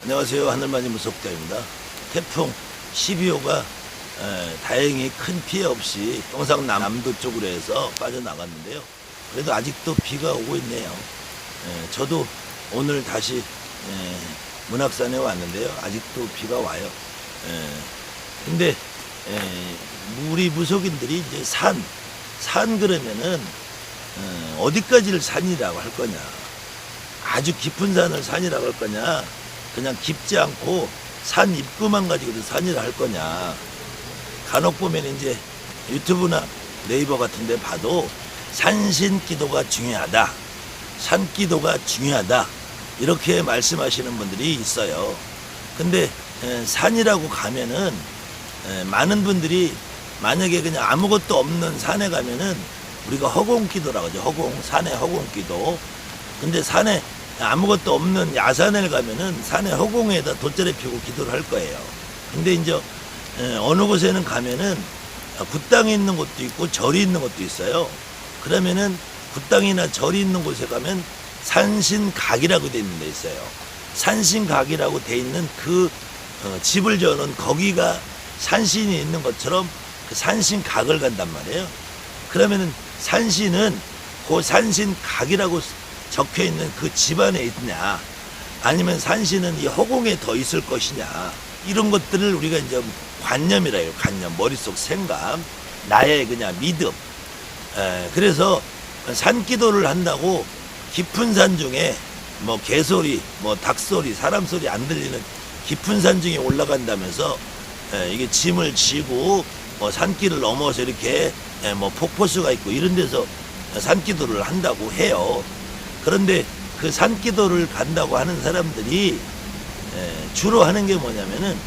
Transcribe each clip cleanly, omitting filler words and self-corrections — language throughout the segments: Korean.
안녕하세요. 하늘만이 무섭다입니다. 태풍 12호가 다행히 큰 피해 없이 경상남도 쪽으로 해서 빠져나갔는데요. 그래도 아직도 비가 오고 있네요. 저도 오늘 다시 문학산에 왔는데요. 아직도 비가 와요. 근데 우리 무속인들이 이제 산 그러면은 어디까지를 산이라고 할 거냐, 아주 깊은 산을 산이라고 할 거냐, 그냥 깊지 않고 산 입구만 가지고도 산이라 할 거냐. 간혹 보면 이제 유튜브나 네이버 같은 데 봐도 산신기도가 중요하다, 산기도가 중요하다, 이렇게 말씀하시는 분들이 있어요. 근데 산이라고 가면은 많은 분들이 만약에 그냥 아무것도 없는 산에 가면은 우리가 허공기도라고 하죠. 산의 허공기도. 근데 산에 아무것도 없는 야산을 가면은 산의 허공에다 돗자리 피고 기도를 할 거예요. 근데 이제 어느 곳에는 가면은 굿당이 있는 곳도 있고 절이 있는 곳도 있어요. 그러면은 굿당이나 절이 있는 곳에 가면 산신각이라고 돼 있는 데 있어요. 산신각이라고 돼 있는 그 집을 저는 거기가 산신이 있는 것처럼 그 산신각을 간단 말이에요. 그러면은 산신은 그 산신각이라고 적혀 있는 그 집안에 있냐, 아니면 산신은 이 허공에 더 있을 것이냐, 이런 것들을 우리가 이제 관념이라 해요. 관념, 머릿속 생각, 나의 그냥 믿음. 그래서 산기도를 한다고 깊은 산 중에 뭐 개소리, 뭐 닭소리, 사람 소리 안 들리는 깊은 산 중에 올라간다면서 이게 짐을 지고 뭐 산길을 넘어서 이렇게 뭐 폭포수가 있고 이런 데서 산기도를 한다고 해요. 그런데 그 산기도를 간다고 하는 사람들이 주로 하는 게 뭐냐면은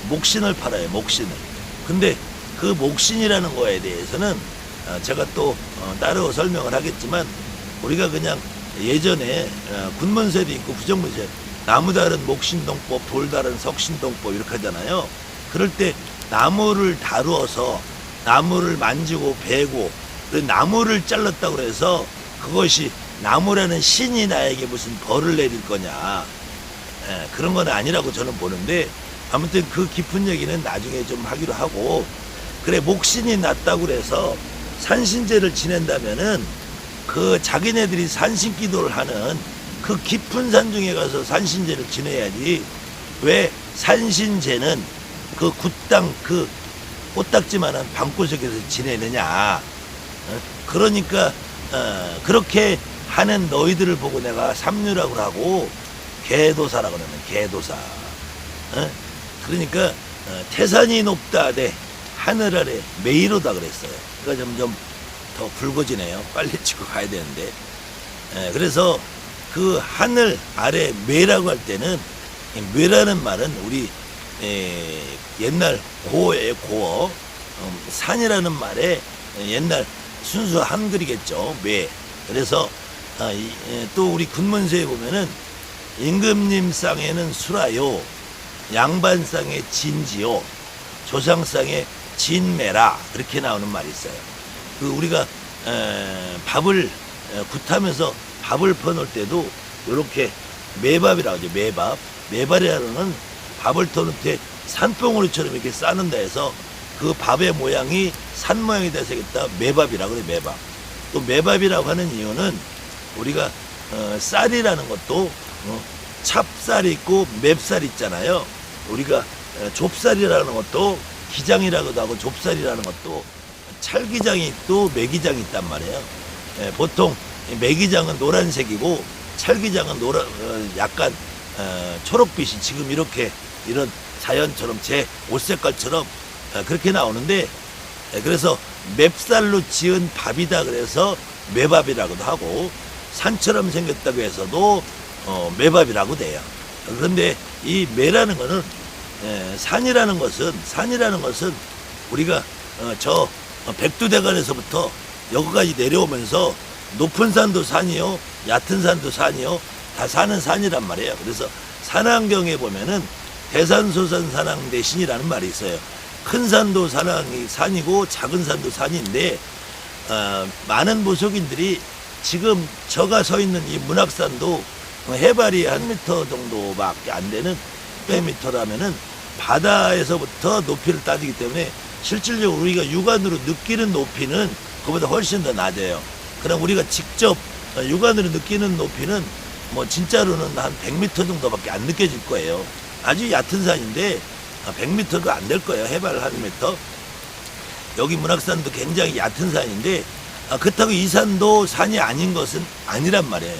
목신을 팔아요. 목신을. 근데 그 목신이라는 거에 대해서는 제가 또 따로 설명을 하겠지만, 우리가 그냥 예전에 군문설이 있고 부정문설, 나무 다른 목신동법, 돌 다른 석신동법 이렇게 하잖아요. 그럴 때 나무를 다루어서 나무를 만지고 베고, 나무를 잘랐다고 해서 그것이 나무라는 신이 나에게 무슨 벌을 내릴 거냐, 그런 건 아니라고 저는 보는데, 아무튼 그 깊은 얘기는 나중에 좀 하기로 하고, 그래 목신이 났다고 그래서 산신제를 지낸다면은 그 자기네들이 산신기도를 하는 그 깊은 산 중에 가서 산신제를 지내야지, 왜 산신제는 그 굿당 그 꽃딱지만한 방구석에서 지내느냐. 그러니까 그렇게 하는 너희들을 보고 내가 삼류라고 하고 개도사라고 그러면 개도사. 그러니까 태산이 높다 대 하늘 아래 매이로다 그랬어요. 그러니까 점점 더 붉어지네요. 빨리 치고 가야 되는데. 그래서 그 하늘 아래 매라고 할 때는, 매라는 말은 우리 옛날 고어의 고어, 산이라는 말에 옛날 순수 한글이겠죠. 매. 그래서 또 우리 군문서에 보면은 임금님상에는 수라요, 양반상에 진지요, 조상상에 진매라, 그렇게 나오는 말이 있어요. 그 우리가 밥을 굿하면서 밥을 퍼놓을 때도 이렇게 매밥이라고 하죠. 매밥이라는 밥을 터놓을 때 산봉우리처럼 이렇게 싸는다 해서 그 밥의 모양이 산 모양이 돼서 매밥이라고 그래. 매밥. 또 매밥이라고 하는 이유는 우리가 쌀이라는 것도 찹쌀이 있고 맵쌀이 있잖아요. 우리가 좁쌀이라는 것도 기장이라고도 하고, 좁쌀이라는 것도 찰기장이 있고 매기장이 있단 말이에요. 보통 매기장은 노란색이고 찰기장은 약간 초록빛이 지금 이렇게 이런 자연처럼 제 옷 색깔처럼 그렇게 나오는데, 그래서 맵쌀로 지은 밥이다 그래서 매밥이라고도 하고, 산처럼 생겼다고 해서도 매밥이라고 돼요. 그런데 이 매라는 거는 산이라는 것은 우리가 저 백두대간에서부터 여기까지 내려오면서 높은 산도 산이요, 얕은 산도 산이요, 다 산은 산이란 말이에요. 그래서 산안경에 보면은 대산소산 산왕대신이라는 말이 있어요. 큰 산도 산이고 작은 산도 산인데, 많은 무속인들이 지금 저가 서 있는 이 문학산도 해발이 한 미터 정도밖에 안 되는 600m라면은 바다에서부터 높이를 따지기 때문에 실질적으로 우리가 육안으로 느끼는 높이는 그보다 훨씬 더 낮아요. 그럼 우리가 직접 육안으로 느끼는 높이는 뭐 진짜로는 한 100m 정도밖에 안 느껴질 거예요. 아주 얕은 산인데 100m도 안 될 거예요. 해발 한 m. 여기 문학산도 굉장히 얕은 산인데 그렇다고 이 산도 산이 아닌 것은 아니란 말이에요.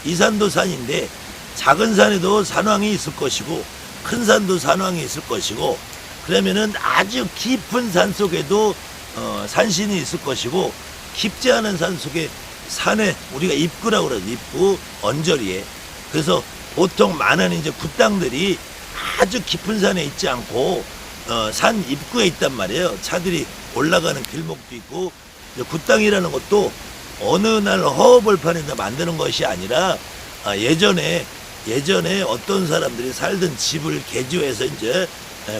이 산도 산인데 작은 산에도 산왕이 있을 것이고 큰 산도 산왕이 있을 것이고 그러면은 아주 깊은 산 속에도 산신이 있을 것이고 깊지 않은 산 속에 산에 우리가 입구라고 그러죠. 입구 언저리에. 그래서 보통 많은 이제 굿당들이 아주 깊은 산에 있지 않고 산 입구에 있단 말이에요. 차들이 올라가는 길목도 있고 굿당이라는 것도 어느 날 허허벌판에서 만드는 것이 아니라 예전에 어떤 사람들이 살던 집을 개조해서 이제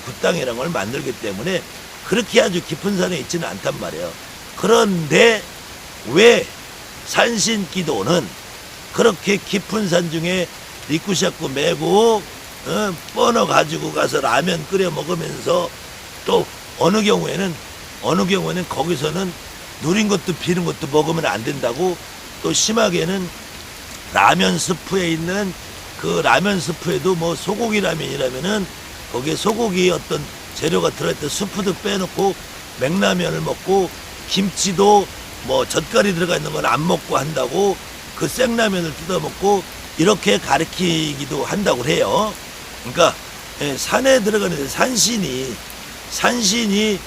굿당이라는 걸 만들기 때문에 그렇게 아주 깊은 산에 있지는 않단 말이에요. 그런데 왜 산신기도는 그렇게 깊은 산 중에 리쿠샤꾸 메고 뻗어 가지고 가서 라면 끓여 먹으면서 또 어느 경우에는 거기서는 누린 것도 비린 것도 먹으면 안 된다고 또 심하게는 라면 스프에 있는 그 라면 스프에도 뭐 소고기 라면이라면은 거기에 소고기 어떤 재료가 들어있던 스프도 빼놓고 맥라면을 먹고 김치도 뭐 젓갈이 들어가 있는 건 안 먹고 한다고 그 생라면을 뜯어 먹고 이렇게 가르치기도 한다고 해요. 그러니까 산에 들어가는 산신이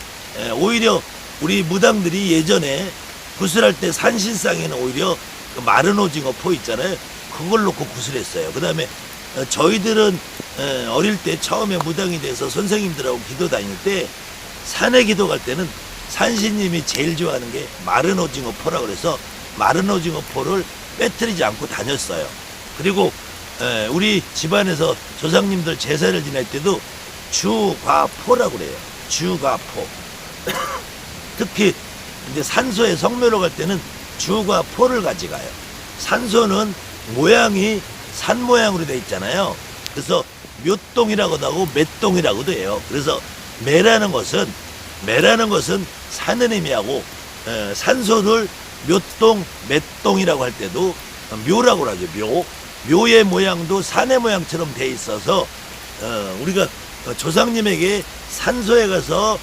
오히려 우리 무당들이 예전에 구슬할 때 산신상에는 오히려 그 마른 오징어 포 있잖아요. 그걸 놓고 구슬했어요. 그 다음에 저희들은 어릴 때 처음에 무당이 돼서 선생님들하고 기도 다닐 때 산에 기도 갈 때는 산신님이 제일 좋아하는 게 마른 오징어 포라 그래서 마른 오징어 포를 빼뜨리지 않고 다녔어요. 그리고 우리 집안에서 조상님들 제사를 지낼 때도 주과포라고 그래요. 주과포. 특히 이제 산소에 성묘로 갈 때는 주과포를 가져가요. 산소는 모양이 산 모양으로 되어 있잖아요. 그래서 묘똥이라고도 하고 맷똥이라고도 해요. 그래서 매라는 것은 산을 의미하고 산소를 묘똥, 맷똥이라고 할 때도 묘라고 하죠. 묘의 모양도 산의 모양처럼 돼 있어서 우리가 조상님에게 산소에 가서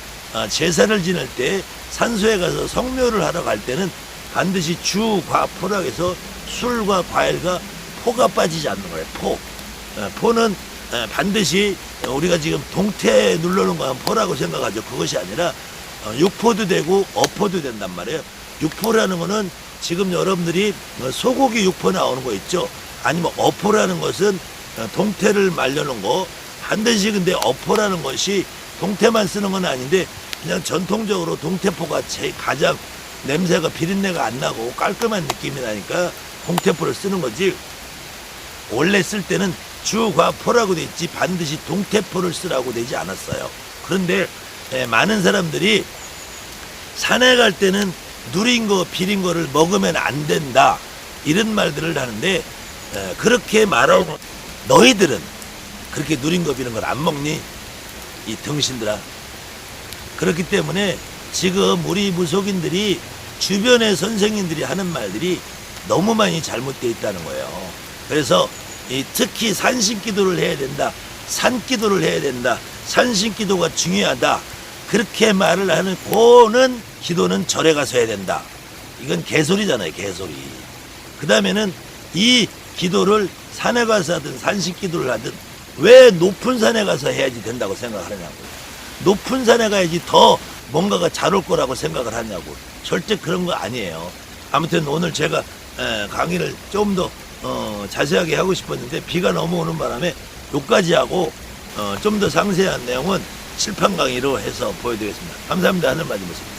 제사를 지낼 때 산소에 가서 성묘를 하러 갈 때는 반드시 주과포라고 해서 술과 과일과 포가 빠지지 않는 거예요. 포는 반드시 우리가 지금 동태 눌러놓은 거 포라고 생각하죠. 그것이 아니라 육포도 되고 어포도 된단 말이에요. 육포라는 거는 지금 여러분들이 소고기 육포 나오는 거 있죠. 아니면 어포라는 것은 동태를 말려놓은 거. 반드시 근데 어포라는 것이 동태만 쓰는 건 아닌데 그냥 전통적으로 동태포가 가장 냄새가 비린내가 안 나고 깔끔한 느낌이 나니까 동태포를 쓰는 거지. 원래 쓸 때는 주과포라고 돼 있지 반드시 동태포를 쓰라고 되지 않았어요. 그런데 많은 사람들이 산에 갈 때는 누린 거 비린 거를 먹으면 안 된다 이런 말들을 하는데 그렇게 말하고 너희들은 그렇게 누린 거 비린 걸 안 먹니? 이 등신들아. 그렇기 때문에 지금 우리 무속인들이 주변의 선생님들이 하는 말들이 너무 많이 잘못되어 있다는 거예요. 그래서 특히 산신기도를 해야 된다. 산기도를 해야 된다. 산신기도가 중요하다. 그렇게 말을 하는 고는 기도는 절에 가서 해야 된다. 이건 개소리잖아요. 개소리. 그 다음에는 이 기도를 산에 가서 하든 산신기도를 하든 왜 높은 산에 가서 해야지 된다고 생각하느냐고. 높은 산에 가야지 더 뭔가가 잘 올 거라고 생각을 하냐고. 절대 그런 거 아니에요. 아무튼 오늘 제가 강의를 좀 더 자세하게 하고 싶었는데 비가 너무 오는 바람에 여기까지 하고 좀 더 상세한 내용은 칠판 강의로 해서 보여드리겠습니다. 감사합니다. 하늘맞이 모습.